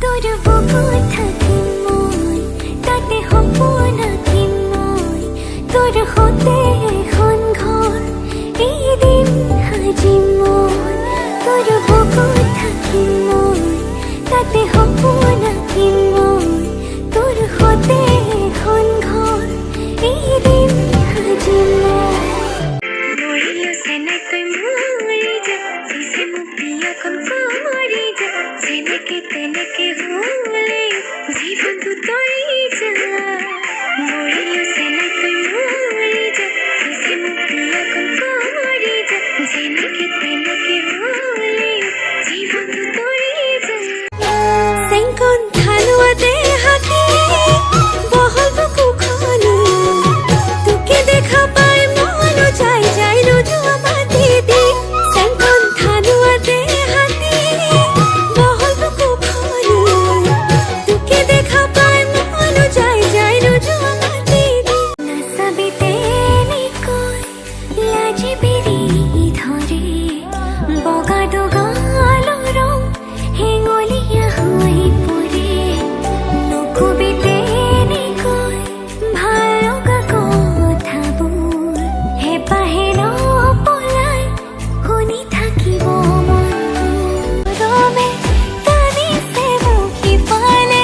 তোর বুকুর থাকি মই তাতে সপোন আঁকি মই তোর হতে এখন ঘৰ এই দিন সাজি মই তোর বুকুর থাকি মই তাতে সপোন আঁকি মই তোর হতে এখন ঘৰ এই দিন সাজি মই মৰিলো চেনে তই মৰি যা পিছে মোক বিয়াখন মৰি যা যেনেকে তেনেকে হলে জীবনটো তই যা মৰিলো চেনে তই মৰি যা পিছে মোক বিয়াখন মৰি যা যেনেকে তেনেকে হলে জীবনটো তই যা চেংকন ধানুৱাতে হাতে বহল বুকুখনো তোকে দেখা পাই মনো যাই যাই ৰুজুৱা মাতি দি চেংকন ধানুৱাতে হাতে বহল বুকুখনো তোকে দেখা পাই মনো যাই যাই ৰুজুৱা মাতি দি নাচাবিতে নিকৈ লাজিবিৰি ধৰে বগা দগাল ৰং হেঙলীয়া হৈ পৰে নকবিতে নিকৈ ভাল লগা কথাবোৰ হেঁপাহে নপলাই শুনি থাকিব মনটো ৰমে কান্দিছে মোক সিফালে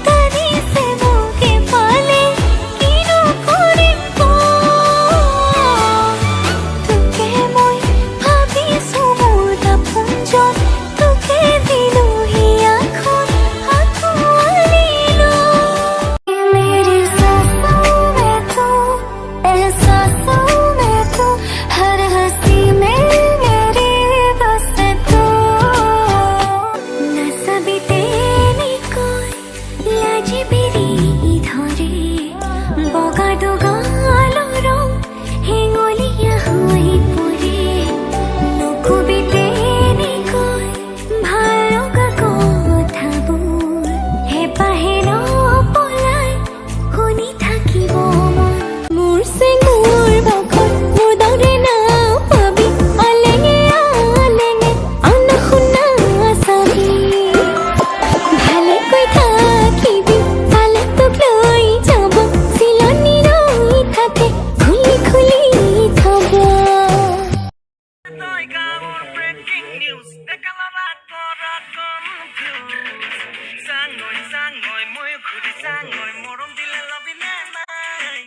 কান্দিছে মোক এফালে কিনো কৰিম তোকে মই ভাবিছো মোৰ আপোনজন তোকে দিলো হিয়াখন আঁকোৱালিলো मेरी सांसों में तू एहसासों में तू हर हंसी में मेरी बस तू নাচাবিতে নিকৈ লাজিবিৰি ধৰে বগা দগাল ৰং হেঙলীয়া হৈ পৰে নকবিতে নিকৈ ভাল লগা কথাবোৰ হেঁপাহে নপলাই শুনি থাকিব মন মোৰ চেঙুৰ বাখত মোৰ দৰে নাপাবি আলেঙে আলেঙে আনা শুনা চাবি ভালেকৈ থাকিবি ভালে তোক লৈ যাব চিলনি ৰৈ থাকে খুলি খুলি থব Noi kaur breaking news dekala rat porat confused sang noi moi khudi sang noi morom dile lobile nai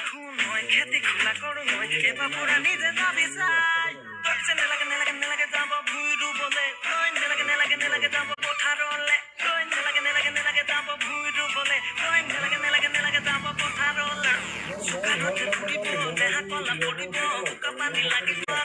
khunoi kheti khula koru noi eba pura nije jabi sai tobise nelage jabo bhuiru bole noi nelage jabo potharole noi nelage jabo bhuiru bole noi nelage jabo potharole sukanote puribo deha kola poribo buka pani lagibo